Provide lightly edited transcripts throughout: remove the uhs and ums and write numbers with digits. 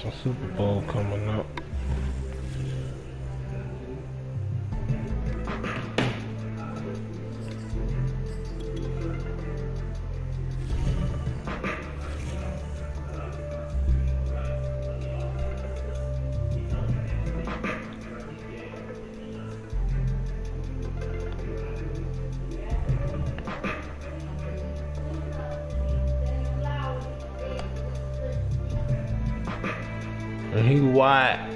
some Super Bowl coming up. And he white.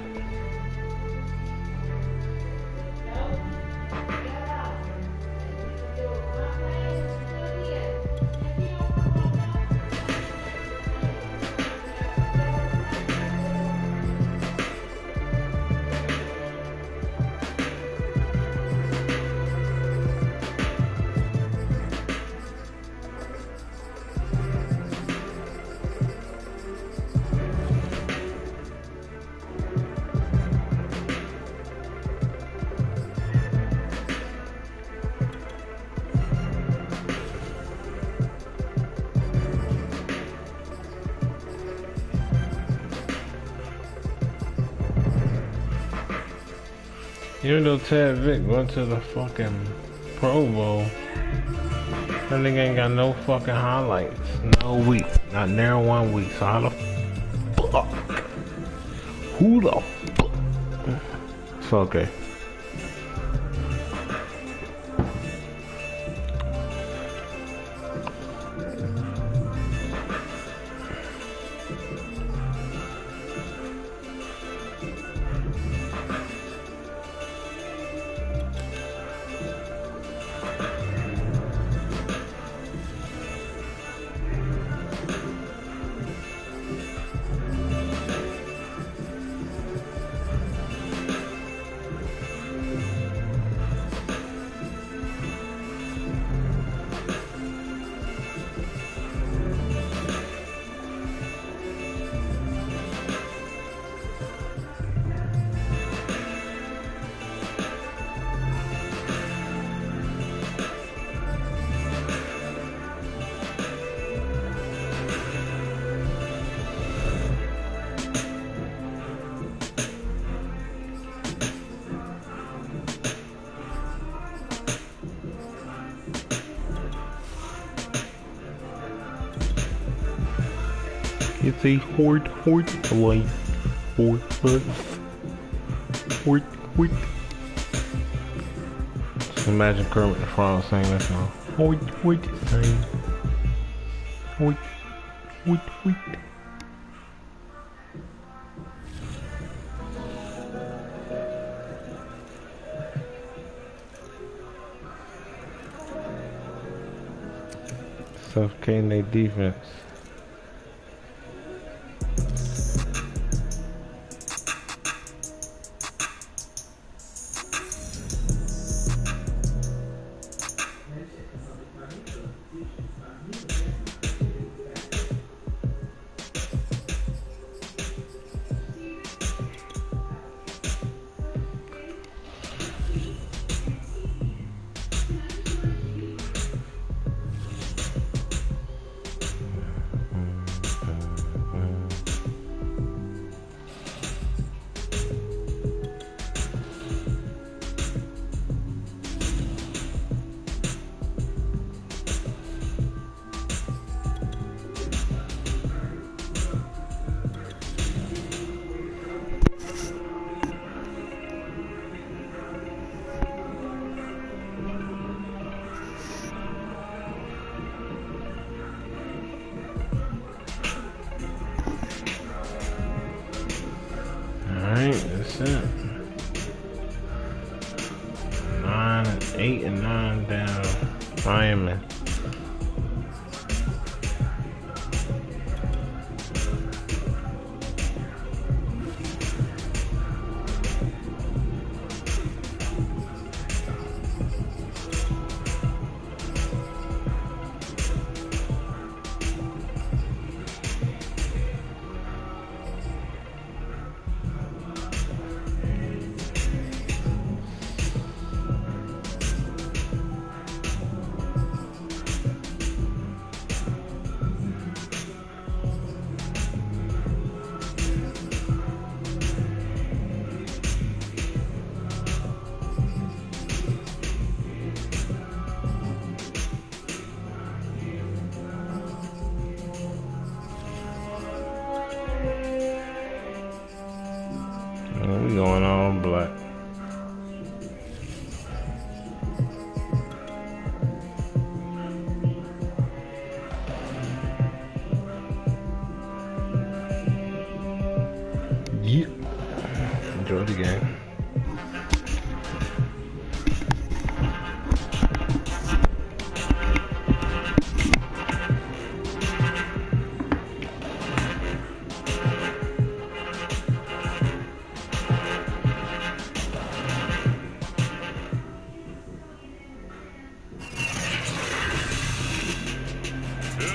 Even though Ted Vick went to the fucking Pro Bowl, that nigga ain't got no fucking highlights. No week. Not near 1 week. So how the fuck? Who the fuck? It's okay. It's a horde away. Horde. Just imagine Kermit the Frog saying that song. Horde, saying. Horde. Suffocating their defense. That's it. 8 and 9 down. Miami.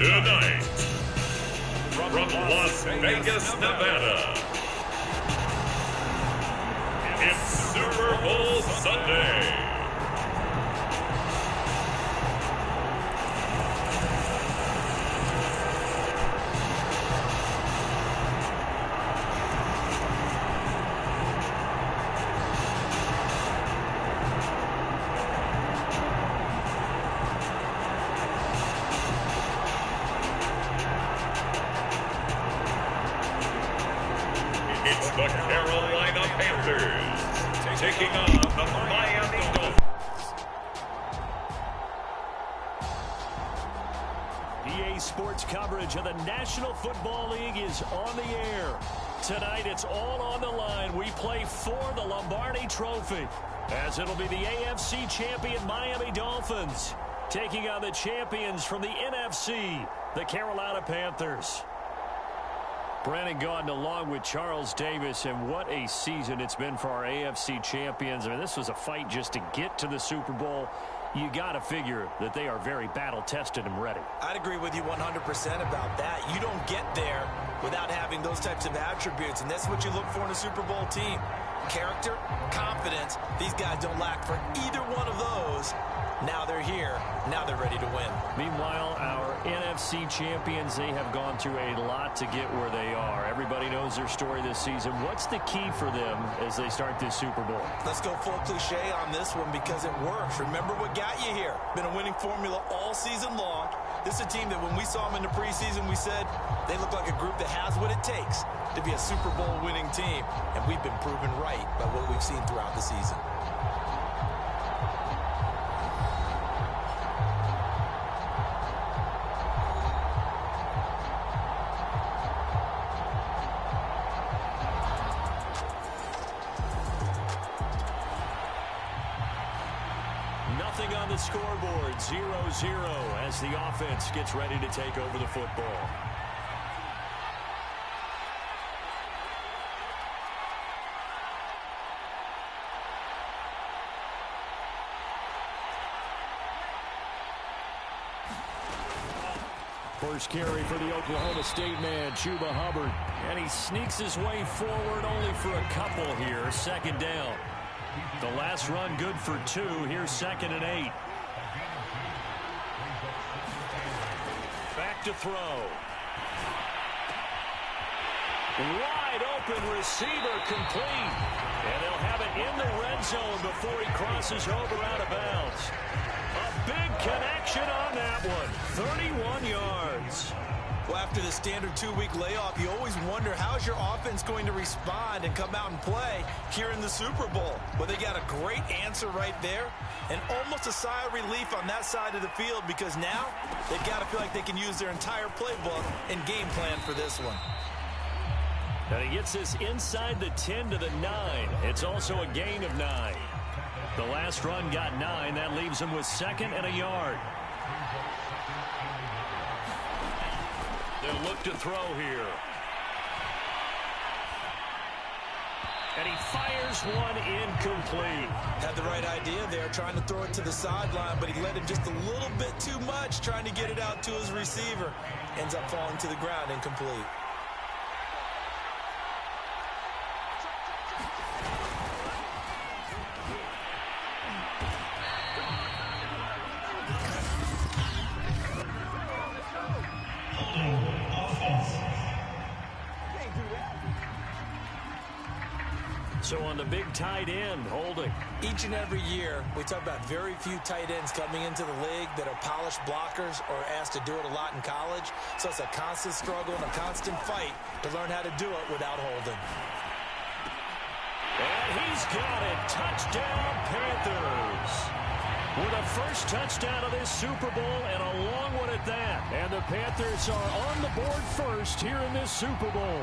Tonight, from Las Vegas, Nevada, it's Super Bowl Sunday. It's the Carolina Panthers taking on the Miami Dolphins. EA Sports coverage of the National Football League is on the air. Tonight, it's all on the line. We play for the Lombardi Trophy, as it'll be the AFC champion Miami Dolphins taking on the champions from the NFC, the Carolina Panthers. Brandon Gaudin along with Charles Davis, and what a season it's been for our AFC champions. I mean, this was a fight just to get to the Super Bowl. You got to figure that they are very battle-tested and ready. I'd agree with you 100% about that. You don't get there without having those types of attributes, and that's what you look for in a Super Bowl team. Character, confidence, these guys don't lack for either one of those. Now they're here. Now they're ready to win. Meanwhile, our NFC champions, they have gone through a lot to get where they are. Everybody knows their story this season. What's the key for them as they start this Super Bowl? Let's go full cliche on this one because it works. Remember what got you here. Been a winning formula all season long. This is a team that when we saw them in the preseason, we said they look like a group that has what it takes to be a Super Bowl winning team. And we've been proven right by what we've seen throughout the season. Nothing on the scoreboard, 0-0 as the offense gets ready to take over the football. First carry for the Oklahoma State man, Chuba Hubbard. And he sneaks his way forward only for a couple here, second down. The last run good for 2. Here's 2nd and 8. Back to throw. Wide open receiver complete. And they'll have it in the red zone before he crosses over out of bounds. A big connection on that one. 31 yards. Well, after the standard 2-week layoff, you always wonder how's your offense going to respond and come out and play here in the Super Bowl. Well, they got a great answer right there and almost a sigh of relief on that side of the field because now they've got to feel like they can use their entire playbook and game plan for this one. And he gets this inside the 10 to the 9. It's also a gain of 9. The last run got 9. That leaves him with 2nd and a yard. They'll look to throw here. And he fires one incomplete. Had the right idea there, trying to throw it to the sideline, but he let him just a little bit too much, trying to get it out to his receiver. Ends up falling to the ground, incomplete. So on the big tight end, Holding. Each and every year, we talk about very few tight ends coming into the league that are polished blockers or asked to do it a lot in college. So it's a constant struggle and a constant fight to learn how to do it without Holding. And he's got it. Touchdown, Panthers. With a first touchdown of this Super Bowl and a long one at that. And the Panthers are on the board first here in this Super Bowl.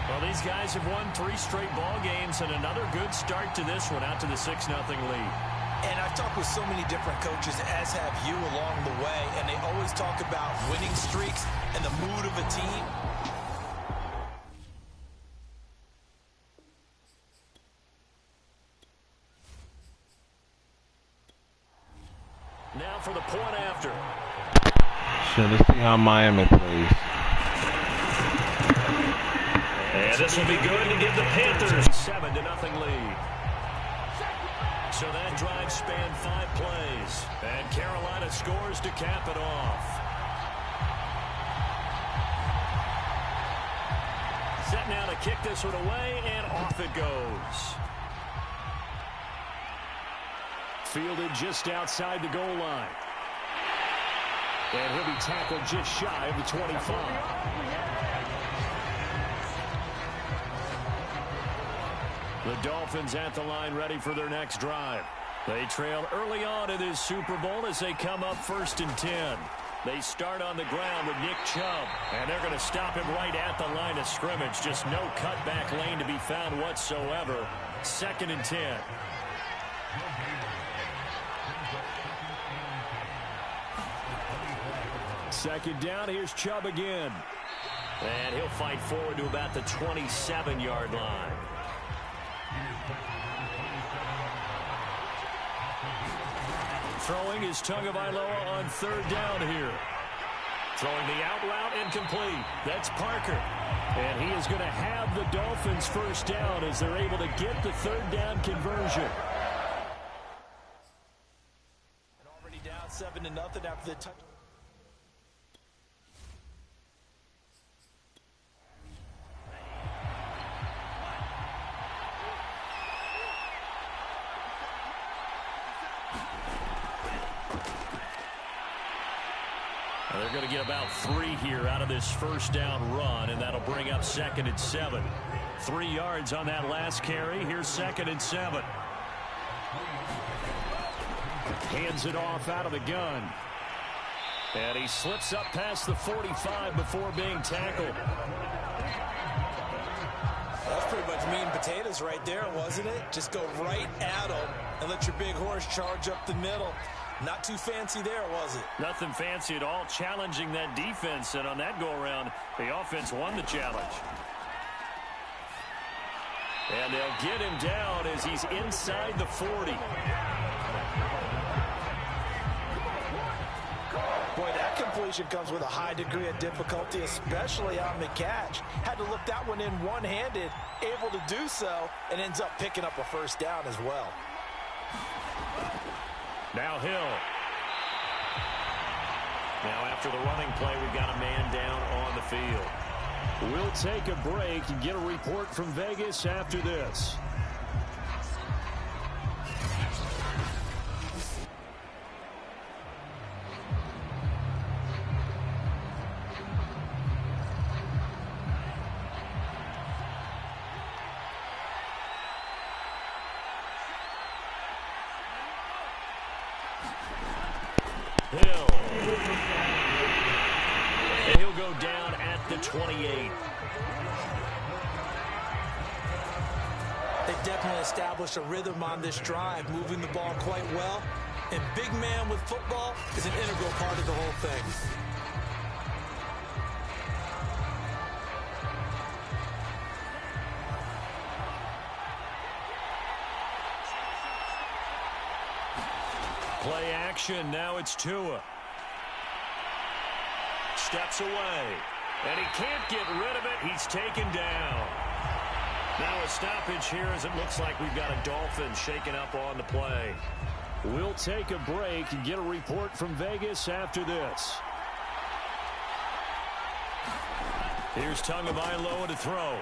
Well, these guys have won 3 straight ball games and another good start to this one out to the 6-0 lead. And I've talked with so many different coaches, as have you along the way, and they always talk about winning streaks and the mood of a team. Now for the point after. Shit, let's see how Miami plays. And this will be good to give the Panthers 7-0 lead. So that drive spanned 5 plays. And Carolina scores to cap it off. Set now to kick this one away, and off it goes. Fielded just outside the goal line. And he'll be tackled just shy of the 25. The Dolphins at the line ready for their next drive. They trail early on in this Super Bowl as they come up 1st and 10. They start on the ground with Nick Chubb, and they're going to stop him right at the line of scrimmage. Just no cutback lane to be found whatsoever. 2nd and 10. Second down, here's Chubb again. And he'll fight forward to about the 27-yard line. Throwing is Tagovailoa on 3rd down here. Throwing the out route incomplete. That's Parker. And he is going to have the Dolphins 1st down as they're able to get the 3rd down conversion. And already down 7-0 after the touch. They're going to get about 3 here out of this 1st down run, and that'll bring up 2nd and 7. 3 yards on that last carry. Here's 2nd and 7. Hands it off out of the gun. And he slips up past the 45 before being tackled. That's pretty much meat and potatoes right there, wasn't it? Just go right at them and let your big horse charge up the middle. Not too fancy there, was it? Nothing fancy at all, challenging that defense. And on that go-around, the offense won the challenge. And they'll get him down as he's inside the 40. Boy, that completion comes with a high degree of difficulty, especially on the catch. Had to look that one in one-handed, able to do so, and ends up picking up a 1st down as well. Now Hill. Now after the running play, we've got a man down on the field. We'll take a break and get a report from Vegas after this. Hill. And he'll go down at the 28. They definitely established a rhythm on this drive, moving the ball quite well. And big man with football is an integral part of the whole thing. Play action. Now it's Tua. Steps away. And he can't get rid of it. He's taken down. Now a stoppage here as it looks like we've got a Dolphin shaken up on the play. We'll take a break and get a report from Vegas after this. Here's Tagovailoa to throw.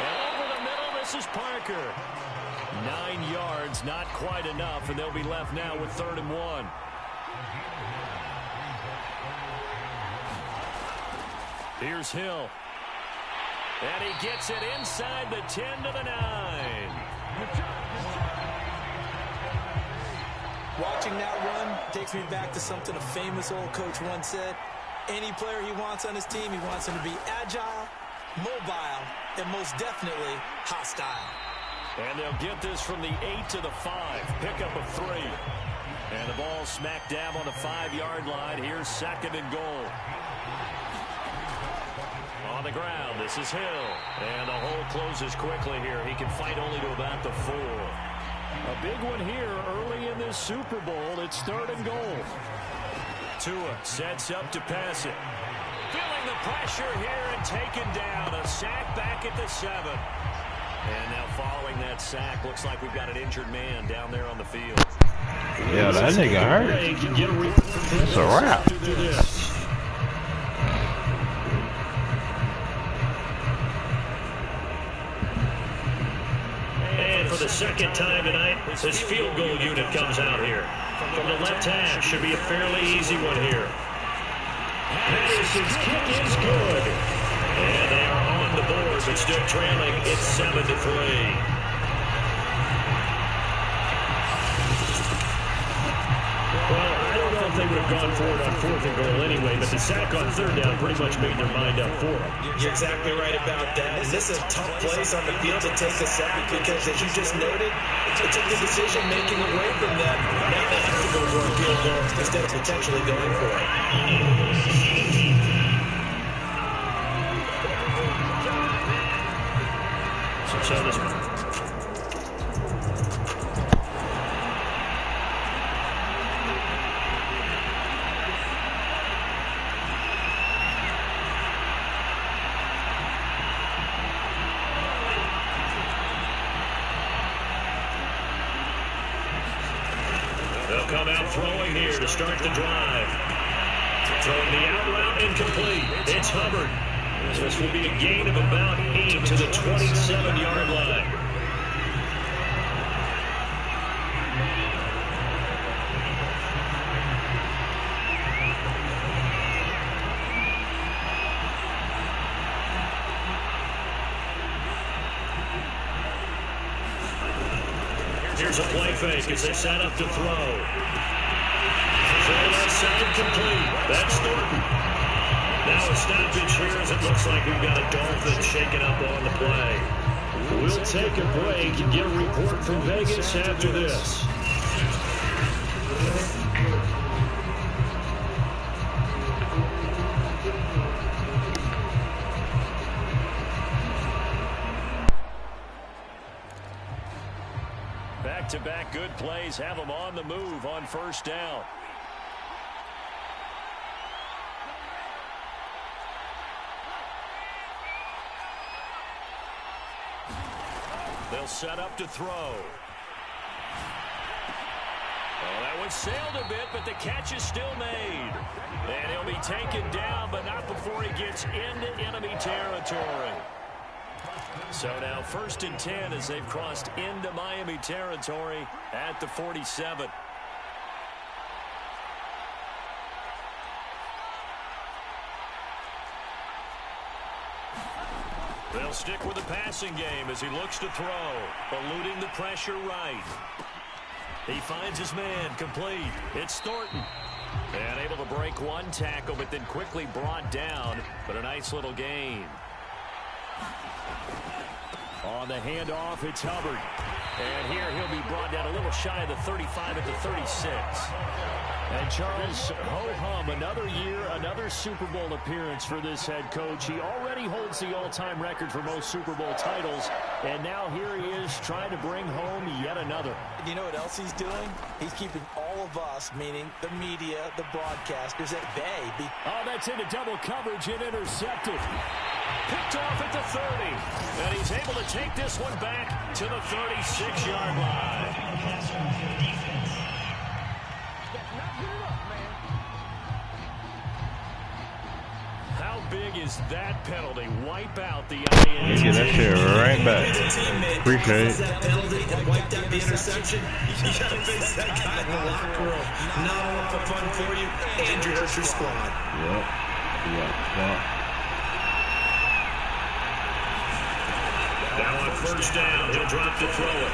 And over the middle, this is Parker. 9 yards, not quite enough, and they'll be left now with 3rd and 1. Here's Hill. And he gets it inside the 10 to the 9. Watching that run takes me back to something a famous old coach once said. Any player he wants on his team, he wants him to be agile, mobile, and most definitely hostile. And they'll get this from the 8 to the 5. Pick up of 3. And the ball smack dab on the 5-yard line. Here's 2nd and goal. On the ground, this is Hill. And the hole closes quickly here. He can fight only to about the 4. A big one here early in this Super Bowl. It's 3rd and goal. Tua sets up to pass it. Feeling the pressure here and taken down. A sack back at the 7. And now following that sack, looks like we've got an injured man down there on the field. Yeah, that nigga hurt. It's a wrap. And for the second time tonight, this field goal unit comes out here. From the left half, should be a fairly easy one here. Patterson's kick is good. And they are on the board, but still trailing. It's 7-3. Well, I don't know if they would have gone for it on 4th and goal anyway, but the sack on 3rd down pretty much made their mind up for them. You're exactly right about that. And this is a tough place on the field to take a sack because, as you just noted, it took the decision making away from them. Now they have to go for a field goal instead of potentially going for it. So this they'll come out throwing here to start the drive. Throwing the out route incomplete. It's Hubbard. This will be a gain of about 8 to the 27-yard line. Here's a play fake as they set up to throw. Throw left side complete. That's Thornton. Now a stoppage here as it looks like we've got a Dolphin shaken up on the play. We'll take a break and get a report from Vegas after this. Back-to-back good plays have them on the move on 1st down. They'll set up to throw. Well, that one sailed a bit, but the catch is still made. And he'll be taken down, but not before he gets into enemy territory. So now 1st and 10 as they've crossed into Miami territory at the 47. They'll stick with the passing game as he looks to throw, eluding the pressure right. He finds his man complete. It's Thornton. And able to break one tackle, but then quickly brought down. But a nice little gain. On the handoff, it's Hubbard. And here he'll be brought down a little shy of the 35 at the 36. And Charles, ho-hum, another year, another Super Bowl appearance for this head coach. He already holds the all-time record for most Super Bowl titles. And now here he is trying to bring home yet another. You know what else he's doing? He's keeping all of us, meaning the media, the broadcasters, at bay. Oh, that's into double coverage and intercepted. Picked off at the 30. And he's able to take this one back to the 36-yard line. How big is that penalty? Wipe out the INT. You get that shit right back. Appreciate it. That penalty and wiped out the interception. You got to face that guy in the locker room. Not a lot of fun for you and your squad. Yep. Yeah. Now on 1st down, he'll drop to throw it.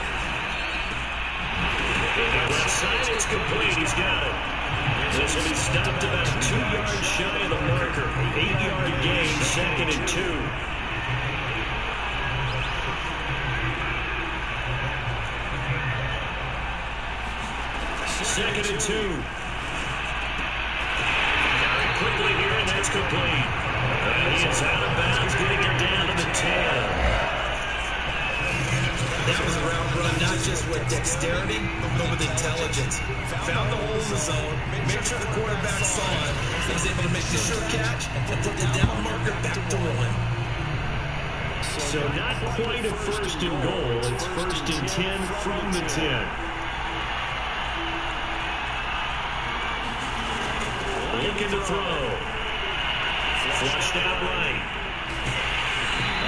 And left side, it's complete. He's got it. This will be stopped about 2 yards shy of the marker. 8-yard gain, 2nd and 2. Second and 2. Carried quickly here, and that's complete. And he is out of bounds, getting it down to the 10. That was a route run, not just with dexterity, but with intelligence. Found the hole in the zone, make sure the quarterback saw it, and was able to make the sure catch and put the down marker back to one. So not quite a first and goal. It's first and 10 from the 10. Looking to throw. Flushed out right.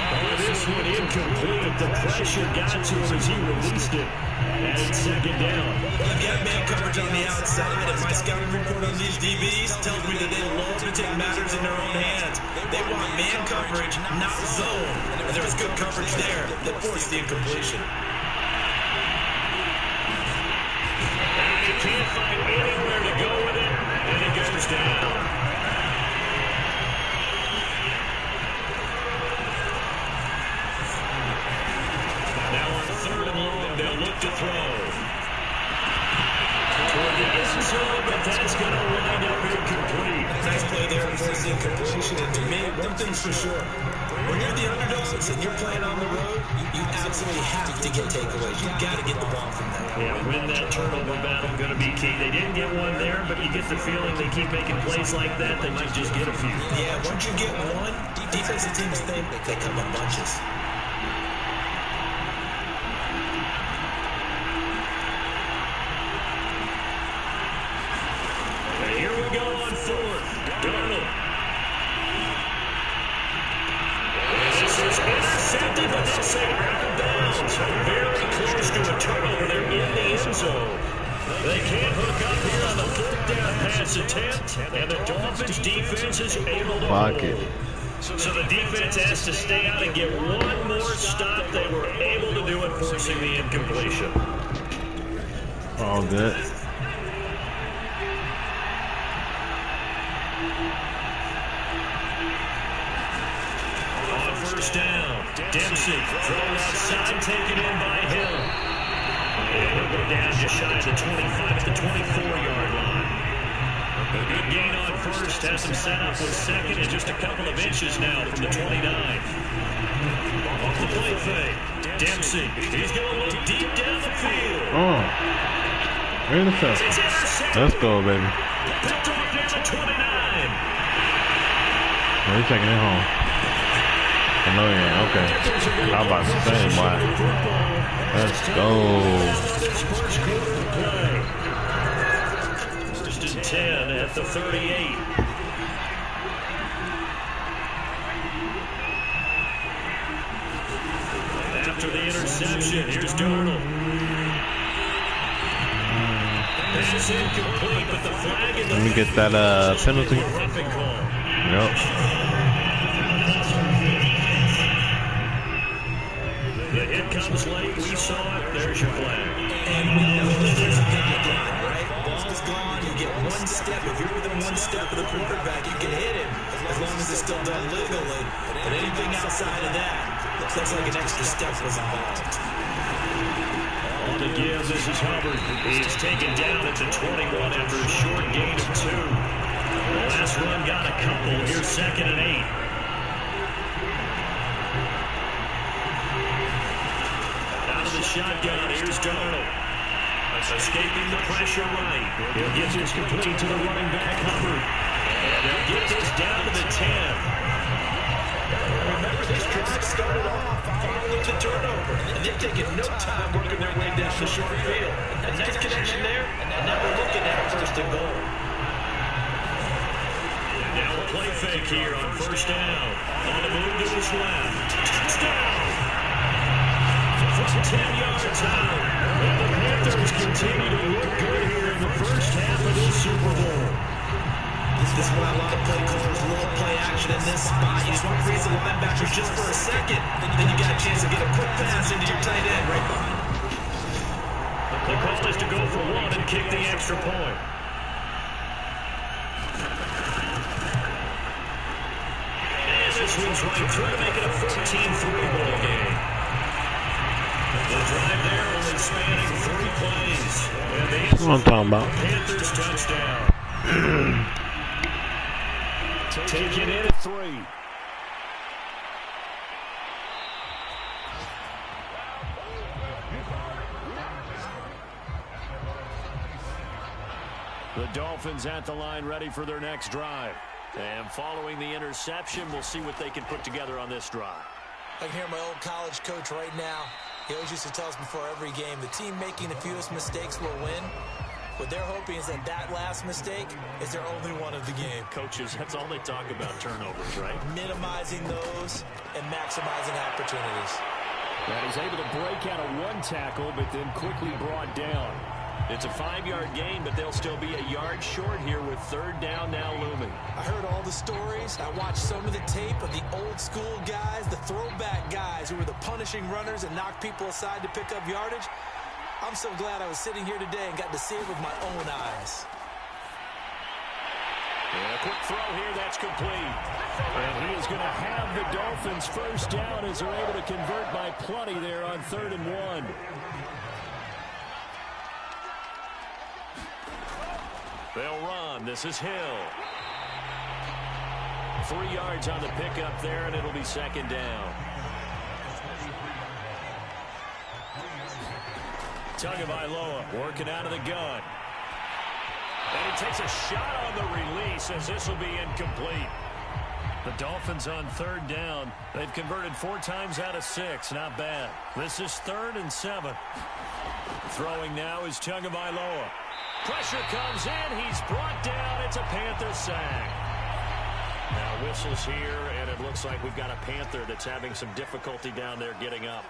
Oh, this one incomplete. The pressure got to him as he released it. And it's second down. You've got man coverage on the outside, and my scouting report on these DBs tells me that they love to take matters in their own hands. They want man coverage, not zone. And there was good coverage there that forced the incompletion. And they can't find anywhere to go with it, and it goes down. They'll look to throw. Toward the end zone, but that's going to wind up incomplete. Nice play there for the incompletion. And to me, one thing's for sure. When you're the underdogs and you're playing on the road, you absolutely have to get takeaways. You've got to get the ball from them. Yeah, win that turnover battle going to be key. They didn't get one there, but you get the feeling they keep making plays like that, they might just get a few. Yeah, once you get one, defensive teams think they come in bunches. Here we go on fourth. Darnold. This is intercepted, but this ain't out of bounds. Very close to a turnover. They're in the end zone. They can't hook up here on the fourth down pass attempt, and the Dolphins defense is able to hold. So the defense has to stay out and get one more stop. They were able to do it, forcing the incompletion. All good. First down. Dempsey thrown outside, taken in by Hill. And he'll go down just shy of the 25 at the 24-yard line. A good gain on first. Has him set up with second and just a couple of inches now from the 29. Off the play fake. Dempsey. He's going to look deep down the field. Oh. Interception. Let's go, baby. Picked off near the 29. We're taking it home. No, yeah, okay. How about the same, boy? Let's go. First and 10 at the 38. After the interception, here's Darnold. Pass incomplete, but the flag in the Let me get that penalty. Yep. The hit comes late. We saw it. There's your flag. And we know that there's a guideline, right? Ball's gone. You get one step. If you're within one step of the quarterback, you can hit him as long as it's still done legally. But anything outside of that, looks like an extra step was involved. On the give, this is Hubbard. He's taken down at the 21 after a short gain of 2. The last run got a couple. Here's second and 8. The shotgun, here's Darnold. Escaping the pressure right. He'll get this complete to the running back, Hubbard. And they'll get this down to the 10. Remember, this drive started off following the turnover, and they're taking no time working their way down the short field. A nice connection there, and now we're looking at first and goal. And now a play fake here on first down. On the move to his left. Touchdown! From 10 yards out. And the Panthers continue to look good here in the first half of this Super Bowl. This is why a lot of play callers love play action in this spot. You just want to freeze the linebacker just for a second. Then you got a chance to get a quick pass into your tight end right behind. The call is to go for one and kick the extra point. And this one's right through to make it a 14-3 ball game. The drive there only spanning 3 plays. And the That's what I'm talking about. Panthers touchdown. Take it in at 3. The Dolphins at the line ready for their next drive. And following the interception, we'll see what they can put together on this drive. I can hear my old college coach right now. He always used to tell us before every game, the team making the fewest mistakes will win. What they're hoping is that that last mistake is their only one of the game. Coaches, that's all they talk about, turnovers, right? Minimizing those and maximizing opportunities. And he's able to break out of one tackle, but then quickly brought down. It's a 5-yard gain, but they'll still be a yard short here with third down now looming. I heard all the stories. I watched some of the tape of the old school guys, the throwback guys who were the punishing runners and knocked people aside to pick up yardage. I'm so glad I was sitting here today and got to see it with my own eyes. And a quick throw here, that's complete. And he is going to have the Dolphins first down as they're able to convert by plenty there on 3rd and 1. They'll run. This is Hill. 3 yards on the pickup there, and it'll be second down. Tagovailoa working out of the gun. And he takes a shot on the release as this will be incomplete. The Dolphins on 3rd down. They've converted 4 times out of 6. Not bad. This is 3rd and 7. Throwing now is Tagovailoa. Pressure comes in. He's brought down. It's a Panther sack. Now whistles here, and it looks like we've got a Panther that's having some difficulty down there getting up.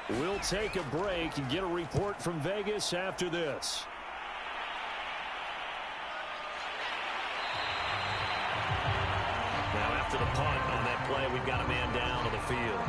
We'll take a break and get a report from Vegas after this. Now after the punt on that play, we've got a man down on the field.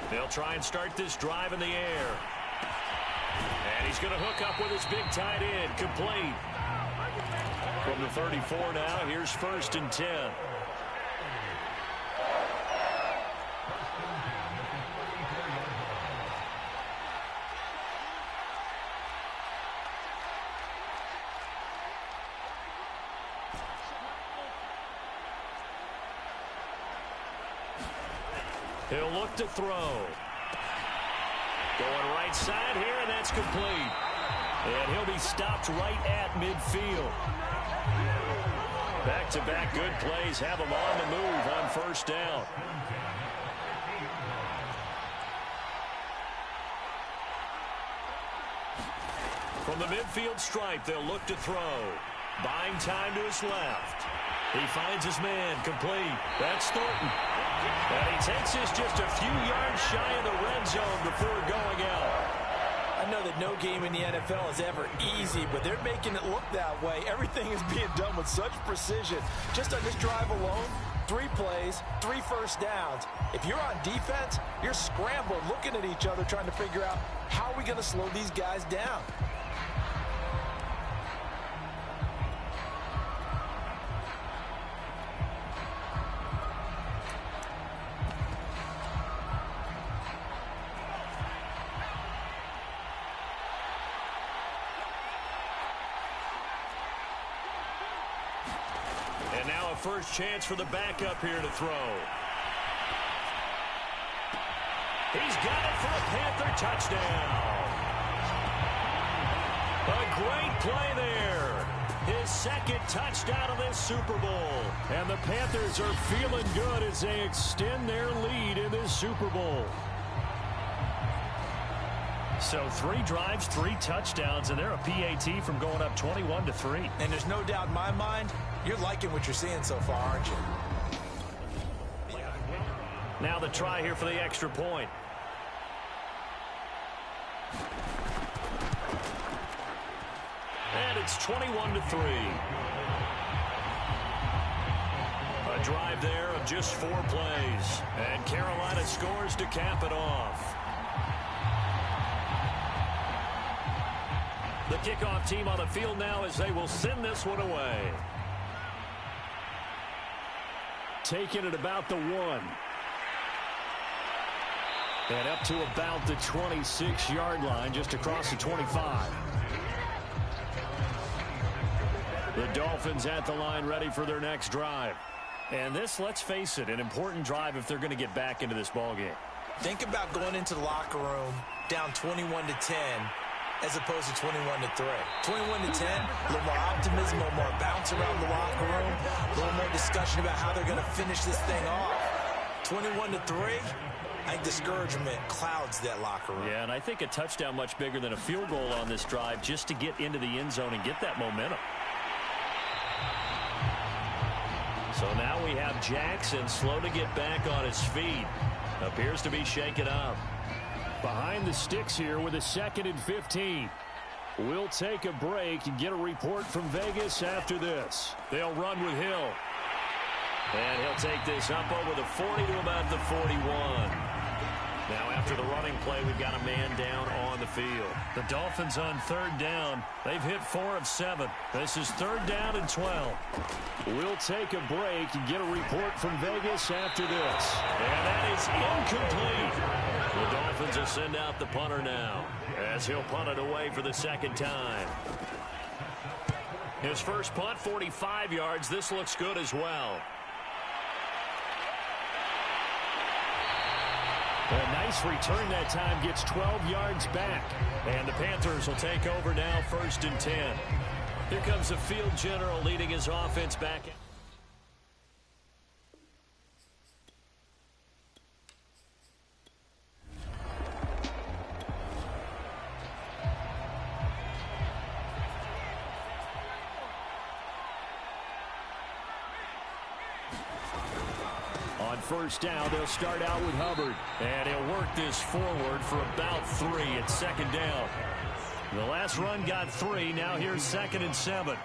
They'll try and start this drive in the air. And he's going to hook up with his big tight end. Complete. From the 34 now, here's 1st and 10. He'll look to throw. Going right side here, and that's complete. And he'll be stopped right at midfield. Back-to-back good plays have him on the move on 1st down. From the midfield stripe, they'll look to throw. Buying time to his left. He finds his man, complete. That's Thornton. And he takes this just a few yards shy of the red zone before going out. I know that no game in the NFL is ever easy, but they're making it look that way. Everything is being done with such precision. Just on this drive alone, 3 plays, 3 first downs. If you're on defense, you're scrambled, looking at each other, trying to figure out how are we going to slow these guys down. First chance for the backup here to throw. He's got it for a Panther touchdown. A great play there. His 2nd touchdown of this Super Bowl. And the Panthers are feeling good as they extend their lead in this Super Bowl. So 3 drives, 3 touchdowns, and they're a PAT from going up 21-3. And there's no doubt in my mind, you're liking what you're seeing so far, aren't you? Now the try here for the extra point. And it's 21-3. A drive there of just 4 plays. And Carolina scores to cap it off. The kickoff team on the field now as they will send this one away. Taking it about the 1. And up to about the 26-yard line, just across the 25. The Dolphins at the line, ready for their next drive. And this, let's face it, an important drive if they're going to get back into this ballgame. Think about going into the locker room down 21-10 as opposed to 21-3. 21-10, a little more optimism, a little more bounce around the locker room, a little more discussion about how they're going to finish this thing off. 21-3, I think discouragement clouds that locker room. Yeah, and I think a touchdown much bigger than a field goal on this drive just to get into the end zone and get that momentum. So now we have Jackson slow to get back on his feet. Appears to be shaken up. Behind the sticks here with a 2nd and 15. We'll take a break and get a report from Vegas after this. They'll run with Hill. And he'll take this up over the 40 to about the 41. Now after the running play, we've got a man down on the field. The Dolphins on 3rd down. They've hit 4 of 7. This is 3rd down and 12. We'll take a break and get a report from Vegas after this. And that is incomplete. The Dolphins will send out the punter now as he'll punt it away for the 2nd time. His first punt, 45 yards. This looks good as well. A nice return that time, gets 12 yards back. And the Panthers will take over now, 1st and 10. Here comes the field general leading his offense back. On 1st down, they'll start out with Hubbard. And he'll work this forward for about 3 at 2nd down. The last run got 3. Now here's 2nd and 7.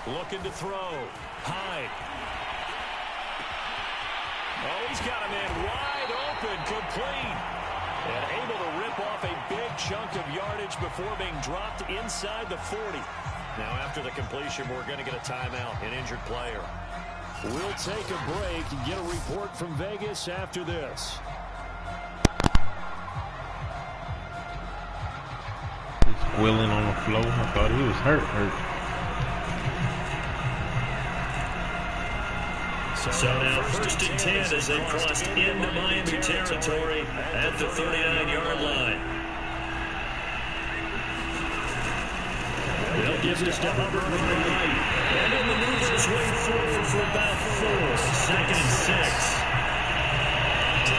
Looking to throw. Hyde. Oh, he's got a man wide open, complete. And able to rip off a big chunk of yardage before being dropped inside the 40. Now after the completion, we're going to get a timeout, an injured player. We'll take a break and get a report from Vegas after this. He's squealing on the floor. I thought he was hurt. So now 1st and 10 as they crossed into Miami territory at the 39-yard line. They'll give this to Hubbard right. And then maneuvers his way forward for about 4. 2nd and 6.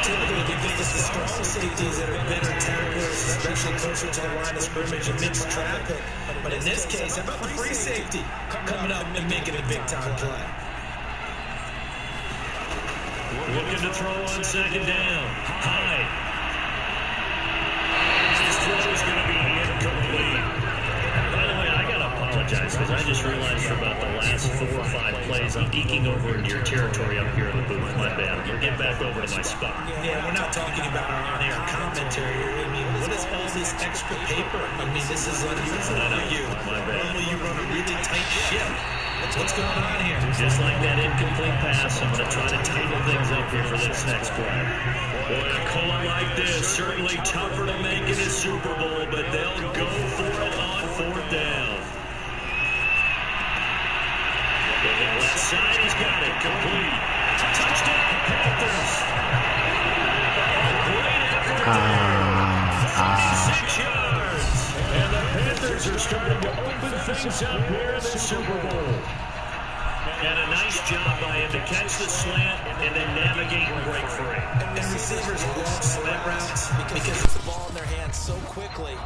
Typically, you think it's the strong safeties that are better tacklers, especially closer to the line of scrimmage and mixed traffic. But in this case, how about the free safety coming up and making a big-time play? Looking to throw on 2nd down. Hyde. This throw is going to be incomplete. By the way, I got to apologize because I just realized for about the last 4 or 5 plays I'm eking over into your territory up here in the booth. My bad. We'll get back over to my spot. Yeah, we're not talking about our on-air commentary. I mean, what is all this extra paper? I mean, this is unusual for you. My bad. Normally you run a really tight ship. What's going on here? Just like that incomplete pass, I'm going to try to tighten things up here for this next play. Boy, a call like this, certainly tougher to make in a Super Bowl, but they'll go for it on 4th down. Left side, he's got it, complete. Touchdown, Panthers. Great effort. 6 yards. And the Panthers are starting to open things up here in the Super Bowl. And a nice job by him to catch the slant and then navigate and break free. And receivers love slant routes because it's the ball in their hands so quickly.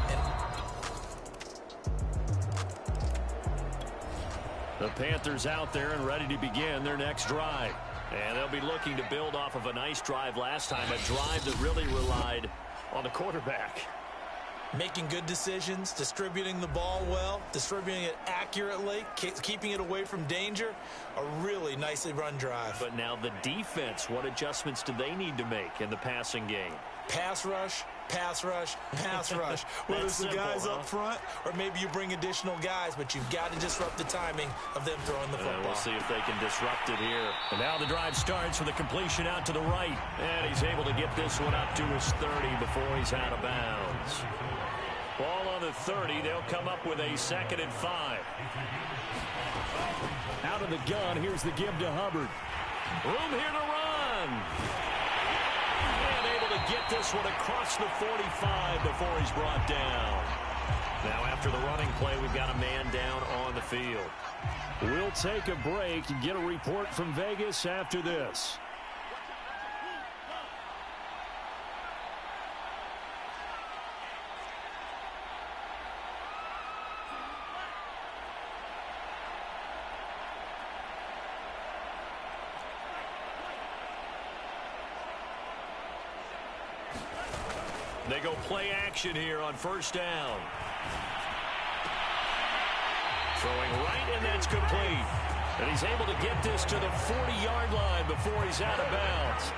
The Panthers out there and ready to begin their next drive. And they'll be looking to build off of a nice drive last time, a drive that really relied on the quarterback. Making good decisions, distributing the ball well, distributing it accurately, keeping it away from danger. A really nicely run drive. But now the defense, what adjustments do they need to make in the passing game? Pass rush, pass rush, pass rush. Whether it's the guys up front or maybe you bring additional guys, but you've got to disrupt the timing of them throwing the football. We'll see if they can disrupt it here. And now the drive starts with a completion out to the right. And he's able to get this one up to his 30 before he's out of bounds. Ball on the 30. They'll come up with a 2nd and 5. Out of the gun, here's the give to Hubbard. Room here to run. And able to get this one across the 45 before he's brought down. Now after the running play, we've got a man down on the field. We'll take a break and get a report from Vegas after this. They go play action here on 1st down. Throwing right, and that's complete. And he's able to get this to the 40-yard line before he's out of bounds.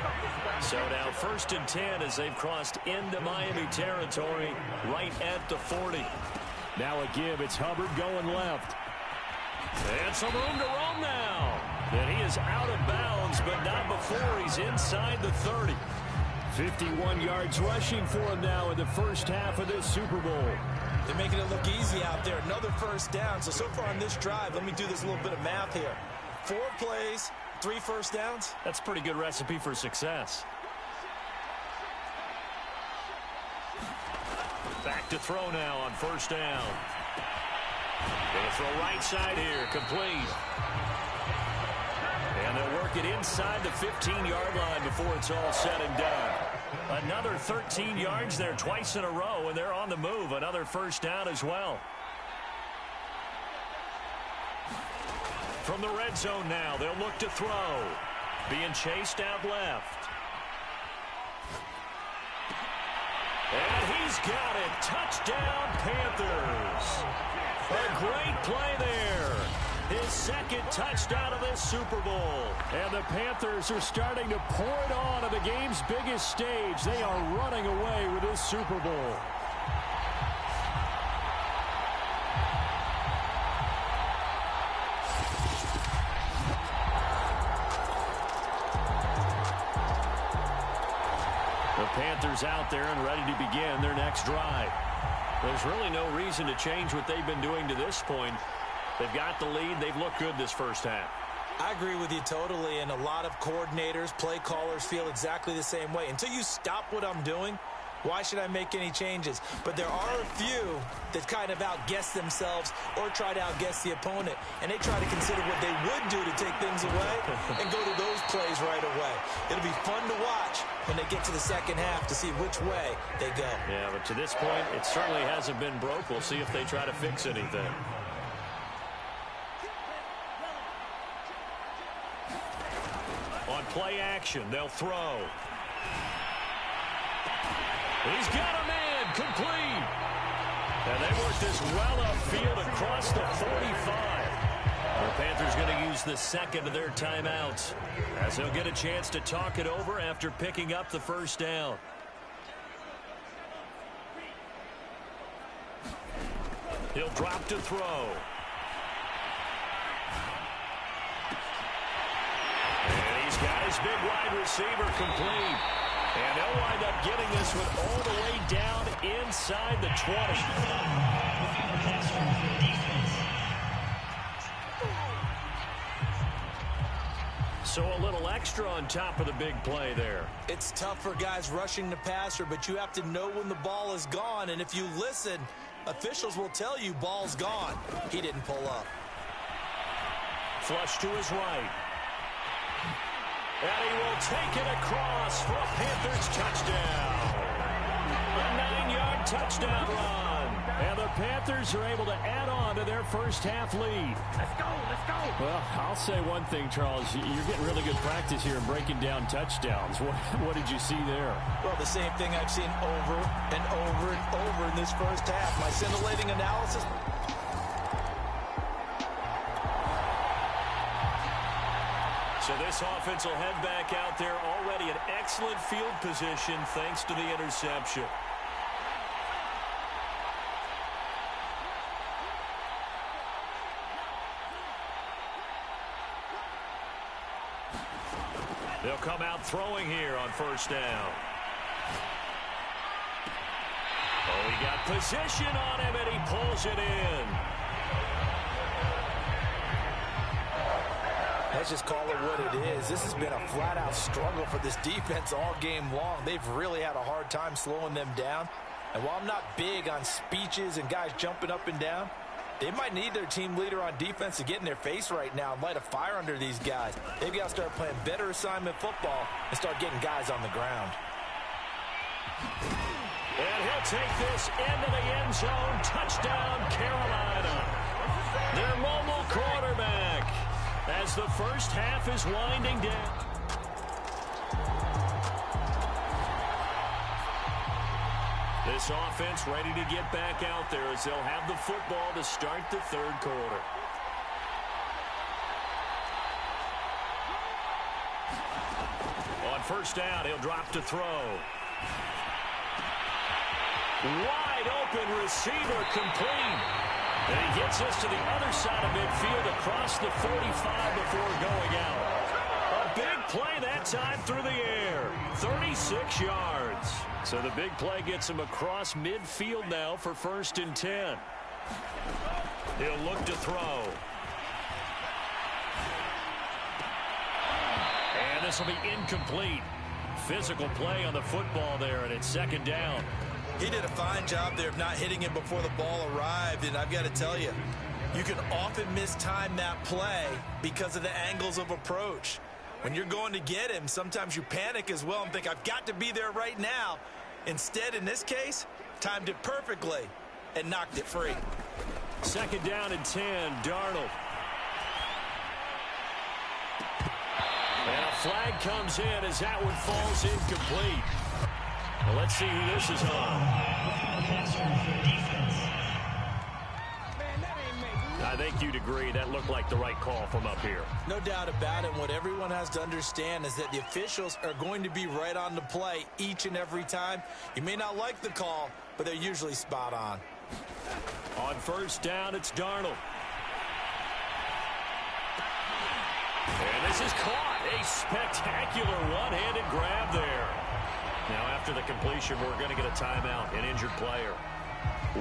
So now 1st and 10 as they've crossed into Miami territory right at the 40. Now a give. It's Hubbard going left. And some room to roam now. And he is out of bounds, but not before he's inside the 30. 51 yards rushing for him now in the first half of this Super Bowl. They're making it look easy out there. Another 1st down. So far on this drive, let me do this little bit of math here. 4 plays, 3 first downs. That's a pretty good recipe for success. Back to throw now on 1st down. Going to throw right side here, complete. And they'll work it inside the 15-yard line before it's all said and done. Another 13 yards there twice in a row, and they're on the move. Another 1st down as well. From the red zone now, they'll look to throw. Being chased out left. And he's got it. Touchdown, Panthers. A great play there. His 2nd touchdown of this Super Bowl. And the Panthers are starting to pour it on the game's biggest stage. They are running away with this Super Bowl. The Panthers out there and ready to begin their next drive. There's really no reason to change what they've been doing to this point. They've got the lead. They've looked good this first half. I agree with you totally, and a lot of coordinators, play callers feel exactly the same way. Until you stop what I'm doing, why should I make any changes? But there are a few that kind of outguess themselves or try to outguess the opponent, and they try to consider what they would do to take things away and go to those plays right away. It'll be fun to watch when they get to the second half to see which way they go. Yeah, but to this point, it certainly hasn't been broke. We'll see if they try to fix anything. On play action, they'll throw. He's got a man, complete. And they work this well upfield across the 45. The Panthers going to use the 2nd of their timeouts as they'll get a chance to talk it over after picking up the 1st down. He'll drop to throw. And he's got his big wide receiver complete. And they'll wind up getting this one all the way down inside the 20. So a little extra on top of the big play there. It's tough for guys rushing the passer, but you have to know when the ball is gone. And if you listen, officials will tell you ball's gone. He didn't pull up. Flush to his right. And he will take it across for a Panthers touchdown. A 9-yard touchdown run. And the Panthers are able to add on to their first half lead. Let's go, let's go. Well, I'll say one thing, Charles. You're getting really good practice here in breaking down touchdowns. What did you see there? Well, the same thing I've seen over and over and over in this first half. My scintillating analysis. So this offense will head back out there already in excellent field position thanks to the interception. out throwing here on first down. Oh, he got position on him, and he pulls it in. Let's just call it what it is. This has been a flat-out struggle for this defense all game long. They've really had a hard time slowing them down. And while I'm not big on speeches and guys jumping up and down, they might need their team leader on defense to get in their face right now and light a fire under these guys. They've got to start playing better assignment football and start getting guys on the ground. And he'll take this into the end zone. Touchdown, Carolina. Their mobile quarterback as the first half is winding down. This offense ready to get back out there as they'll have the football to start the third quarter. On first down, he'll drop to throw. Wide open receiver complete. And he gets us to the other side of midfield across the 45 before going out. A big play that time through the air. 36 yards. So the big play gets him across midfield now for 1st and 10. He'll look to throw. And this will be incomplete. Physical play on the football there, and it's 2nd down. He did a fine job there of not hitting him before the ball arrived, and I've got to tell you, you can often mistime that play because of the angles of approach. When you're going to get him, sometimes you panic as well and think, I've got to be there right now. Instead, in this case, timed it perfectly and knocked it free. 2nd down and 10, Darnold. And a flag comes in as that one falls incomplete. Well, let's see who this is on. I think you'd agree that looked like the right call from up here. No doubt about it. What everyone has to understand is that the officials are going to be right on the play each and every time. You may not like the call, but they're usually spot on. On first down, it's Darnold. And this is caught. A spectacular one-handed grab there. Now, after the completion, we're going to get a timeout, an injured player.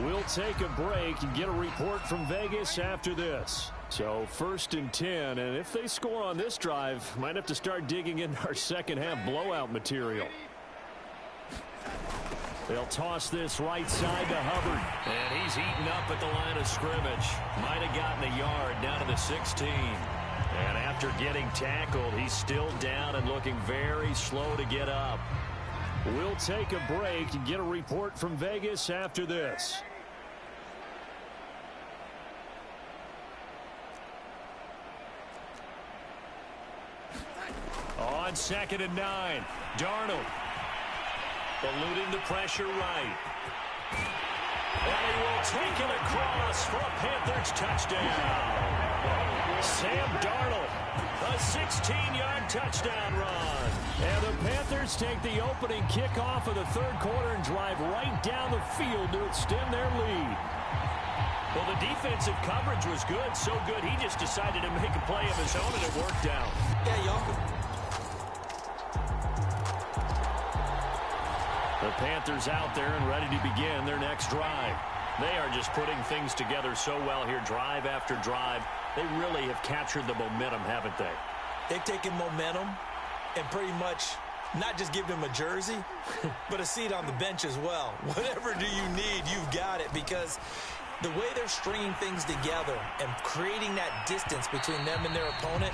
We'll take a break and get a report from Vegas after this. So 1st and 10, and if they score on this drive, might have to start digging into our second-half blowout material. They'll toss this right side to Hubbard. And he's eaten up at the line of scrimmage. Might have gotten a yard down to the 16. And after getting tackled, he's still down and looking very slow to get up. We'll take a break and get a report from Vegas after this. On 2nd and 9, Darnold. Eluding the pressure right. And he will take it across for a Panthers touchdown. Sam Darnold, a 16-yard touchdown run. And the Panthers take the opening kickoff of the third quarter and drive right down the field to extend their lead. Well, the defensive coverage was good, so good he just decided to make a play of his own, and it worked out. Yeah, y'all. The Panthers out there and ready to begin their next drive. They are just putting things together so well here, drive after drive. They really have captured the momentum, haven't they? They've taken momentum and pretty much not just give them a jersey, but a seat on the bench as well. Whatever do you need, you've got it, because the way they're stringing things together and creating that distance between them and their opponent,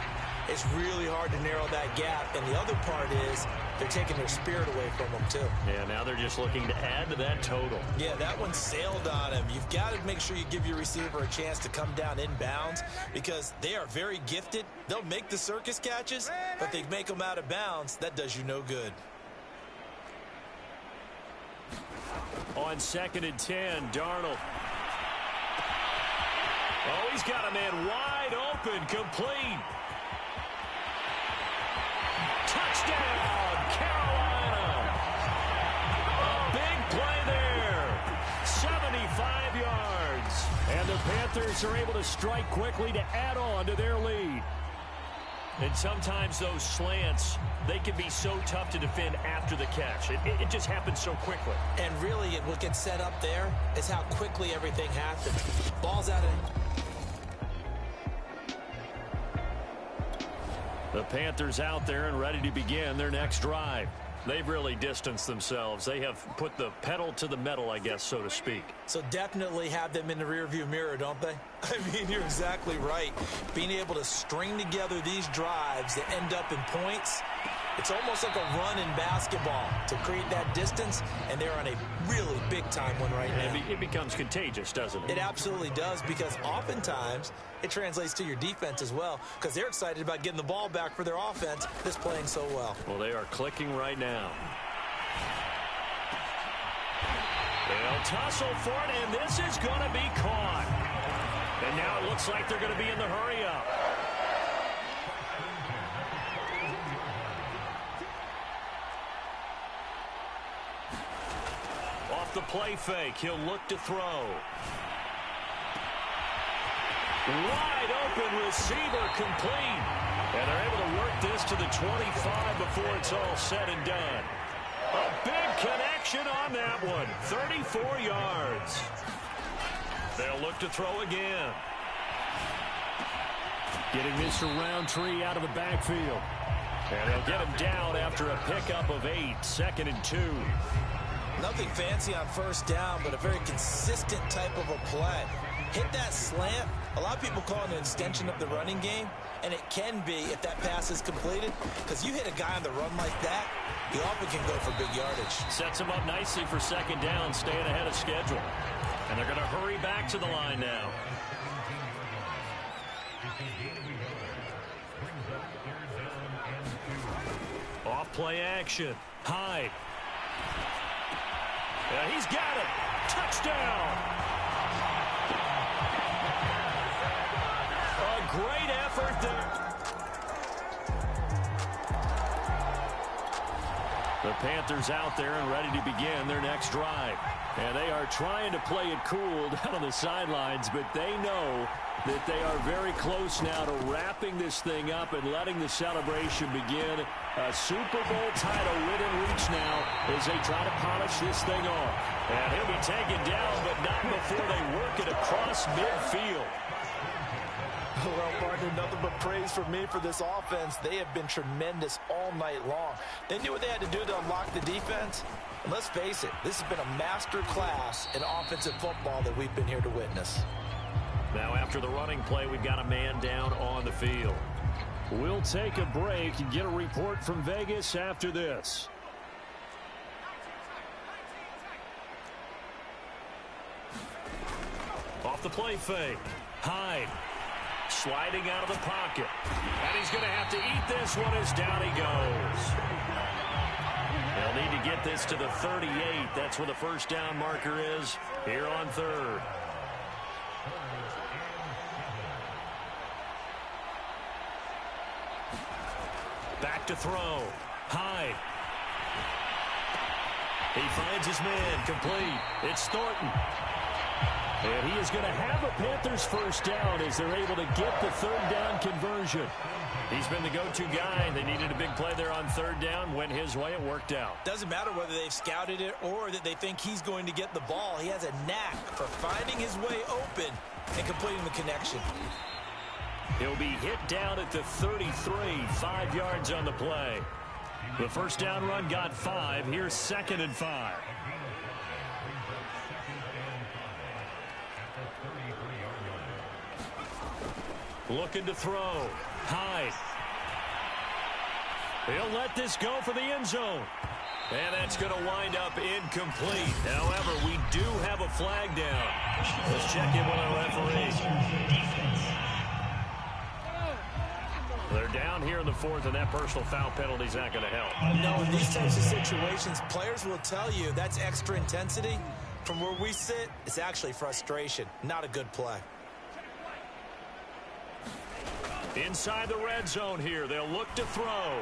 it's really hard to narrow that gap. And the other part is they're taking their spirit away from them, too. Yeah, now they're just looking to add to that total. Yeah, that one sailed on him. You've got to make sure you give your receiver a chance to come down inbounds because they are very gifted. They'll make the circus catches, but they make them out of bounds. That does you no good. On 2nd and 10, Darnold. Oh, he's got a man wide open, complete. Touchdown, Carolina. A big play there. 75 yards. And the Panthers are able to strike quickly to add on to their lead. And sometimes those slants, they can be so tough to defend after the catch. It just happens so quickly. And really, what gets set up there is how quickly everything happens. Ball's out of... The Panthers out there and ready to begin their next drive. They've really distanced themselves. They have put the pedal to the metal, I guess, so to speak. So definitely have them in the rearview mirror, don't they? I mean, you're exactly right. Being able to string together these drives that end up in points, it's almost like a run in basketball to create that distance, and they're on a really big-time one right now. It becomes contagious, doesn't it? It absolutely does, because oftentimes it translates to your defense as well, because they're excited about getting the ball back for their offense that's playing so well. Well, they are clicking right now. They'll tussle for it, and this is going to be caught. And now it looks like they're going to be in the hurry-up. Off the play fake, he'll look to throw. Wide open receiver, complete. And they're able to work this to the 25 before it's all said and done. A big connection on that one. 34 yards. They'll look to throw again. Getting Mr. Roundtree out of the backfield. And they'll get him down after a pickup of 8, 2nd and 2. Nothing fancy on first down, but a very consistent type of a play. Hit that slant. A lot of people call it an extension of the running game, and it can be if that pass is completed, because you hit a guy on the run like that, he often can go for big yardage. Sets him up nicely for 2nd down, staying ahead of schedule. And they're going to hurry back to the line now. Off play action. Hyde. Yeah, he's got it. Touchdown. A great effort there. The Panthers out there and ready to begin their next drive. And they are trying to play it cool down on the sidelines, but they know that they are very close now to wrapping this thing up and letting the celebration begin. A Super Bowl title within reach now as they try to polish this thing off. And he'll be taken down, but not before they work it across midfield. Well, partner, nothing but praise for me for this offense. They have been tremendous all night long. They knew what they had to do to unlock the defense. And let's face it, this has been a master class in offensive football that we've been here to witness. Now after the running play, we've got a man down on the field. We'll take a break and get a report from Vegas after this. Off the play fake. Hyde. Sliding out of the pocket. And he's going to have to eat this one as down he goes. They'll need to get this to the 38. That's where the first down marker is here on 3rd. Back to throw. Hyde. He finds his man. Complete. It's Thornton. And he is going to have a Panthers first down as they're able to get the 3rd down conversion. He's been the go-to guy. They needed a big play there on 3rd down. Went his way. It worked out. Doesn't matter whether they've scouted it or that they think he's going to get the ball. He has a knack for finding his way open and completing the connection. He'll be hit down at the 33, 5 yards on the play. The first down run got 5. Here's 2nd and 5. Looking to throw. Hyde. He'll let this go for the end zone. And that's going to wind up incomplete. However, we do have a flag down. Let's check in with our referee. They're down here in the 4th, and that personal foul penalty is not going to help. No, in these types of situations, players will tell you that's extra intensity. From where we sit, it's actually frustration. Not a good play. Inside the red zone here, they'll look to throw.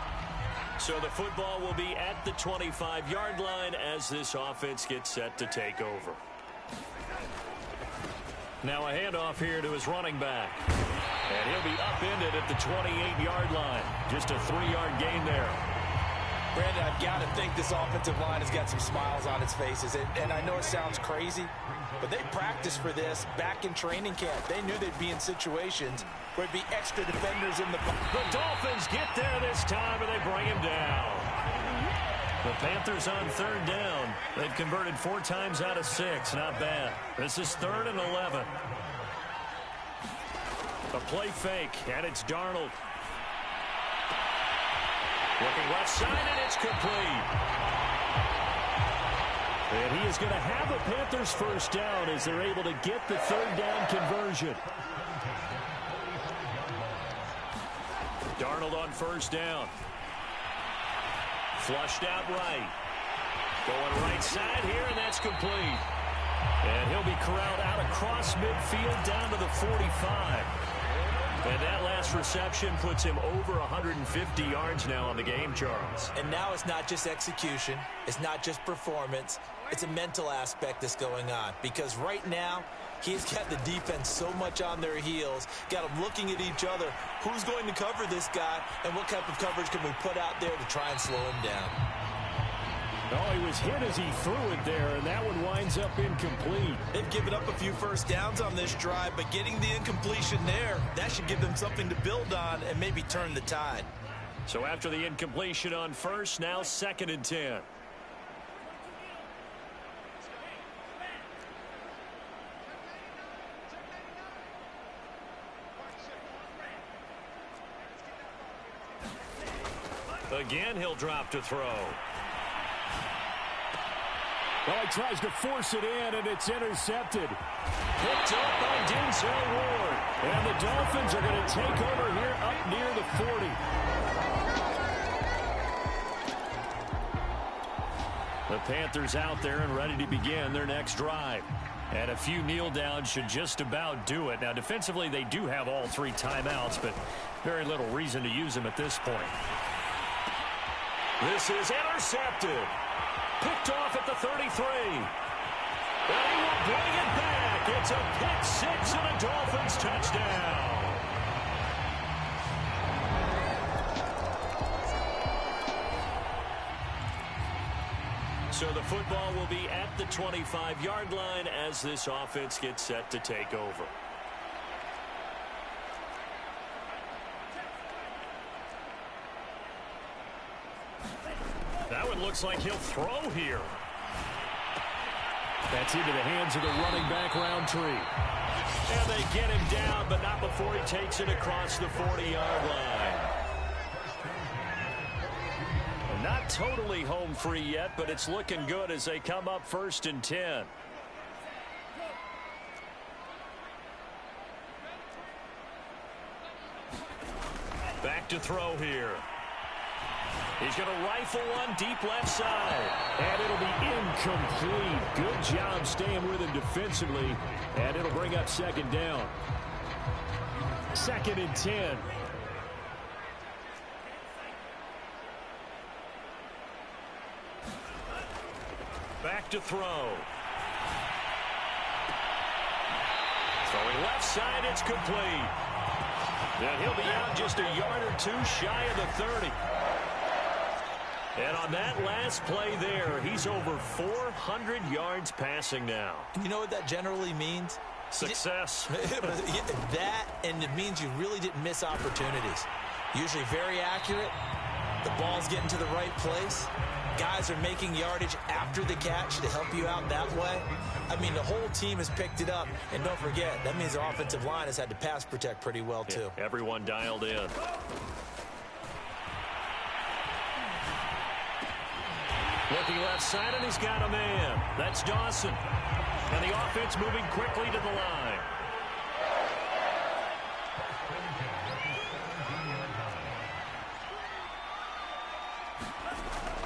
So the football will be at the 25-yard line as this offense gets set to take over. Now a handoff here to his running back. And he'll be upended at the 28-yard line. Just a 3-yard gain there. Brandon, I've got to think this offensive line has got some smiles on its faces. And I know it sounds crazy, but they practiced for this back in training camp. They knew they'd be in situations where there'd be extra defenders in the box. The Dolphins get there this time, and they bring him down. The Panthers on 3rd down. They've converted 4 times out of 6. Not bad. This is 3rd and 11. A play fake, and it's Darnold. Looking left side, and it's complete. And he is going to have the Panthers first down as they're able to get the 3rd down conversion. Darnold on 1st down. Flushed out right. Going right side here, and that's complete. And he'll be corralled out across midfield down to the 45. And that last reception puts him over 150 yards now on the game, Charles. And now it's not just execution. It's not just performance. It's a mental aspect that's going on. Because right now, he's got the defense so much on their heels, got them looking at each other. Who's going to cover this guy, and what type of coverage can we put out there to try and slow him down? Oh, he was hit as he threw it there, and that one winds up incomplete. They've given up a few first downs on this drive, but getting the incompletion there, that should give them something to build on and maybe turn the tide. So after the incompletion on 1st, now 2nd and 10. Again, he'll drop to throw. Well, he tries to force it in, and it's intercepted. Picked up by Denzel Ward. And the Dolphins are going to take over here up near the 40. The Panthers out there and ready to begin their next drive. And a few kneel downs should just about do it. Now, defensively, they do have all 3 timeouts, but very little reason to use them at this point. This is intercepted. Picked off at the 33. And he will bring it back. It's a pick 6 and a Dolphins touchdown. So the football will be at the 25-yard line as this offense gets set to take over. That one looks like he'll throw here. That's into the hands of the running back, Roundtree. And they get him down, but not before he takes it across the 40-yard line. Not totally home free yet, but it's looking good as they come up 1st and 10. Back to throw here. He's going to rifle one deep left side. And it'll be incomplete. Good job staying with him defensively. And it'll bring up 2nd down. 2nd and 10. Back to throw. Throwing left side, it's complete. And he'll be out just a yard or 2 shy of the 30. And on that last play there, he's over 400 yards passing now. You know what that generally means? Success. That, and it means you really didn't miss opportunities. Usually very accurate. The ball's getting to the right place. Guys are making yardage after the catch to help you out that way. I mean, the whole team has picked it up. And don't forget, that means the offensive line has had to pass protect pretty well, too. Everyone dialed in. Looking left side, and he's got a man. That's Dawson. And the offense moving quickly to the line.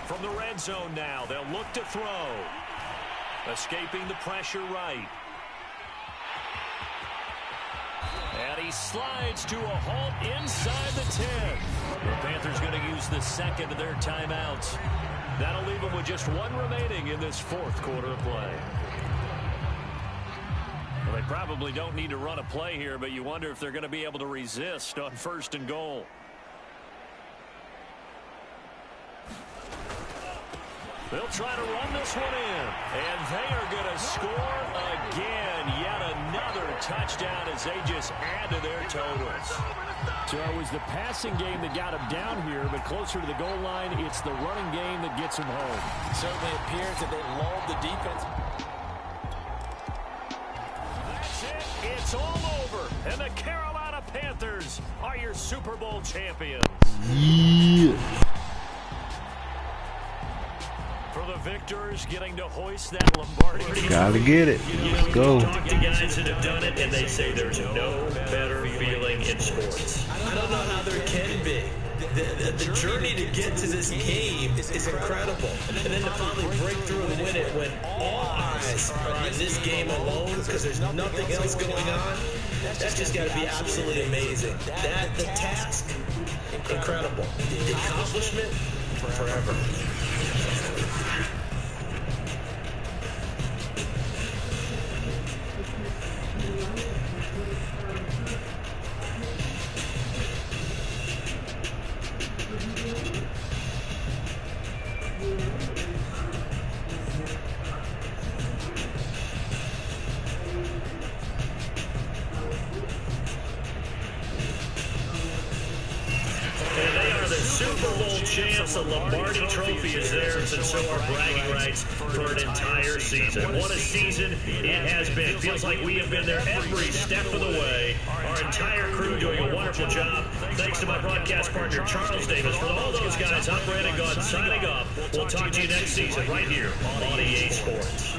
From the red zone now, they'll look to throw. Escaping the pressure right. And he slides to a halt inside the 10. The Panthers going to use the second of their timeouts. That'll leave them with just one remaining in this fourth quarter of play. Well, they probably don't need to run a play here, but you wonder if they're going to be able to resist on 1st and goal. They'll try to run this one in. And they are going to score again. Yet another touchdown as they just add to their totals. So it was the passing game that got him down here, but closer to the goal line, it's the running game that gets him home. Certainly appears that they lulled the defense. That's it. It's all over. And the Carolina Panthers are your Super Bowl champions. Yeah. For the victors, getting to hoist that Lombardi. Gotta get it. Let's go. Talk to guys that have done it, and they say there's no better feeling in sports. I don't know how there can be. The journey to get to this game is incredible. And then to finally break through and win it when all eyes are on this game alone because there's nothing else going on, that's just got to be absolutely amazing. The task, incredible. The accomplishment, forever. Super Bowl champs, the Lombardi Trophy is theirs, and so are bragging rights for an entire season. What a season it has been. Feels like we have been there every step of the way. Our entire crew doing a wonderful job. Thanks to my broadcast partner, Charles Davis. For all those guys, I'm Brandon Gaudin signing off. We'll talk to you next season right here on EA Sports.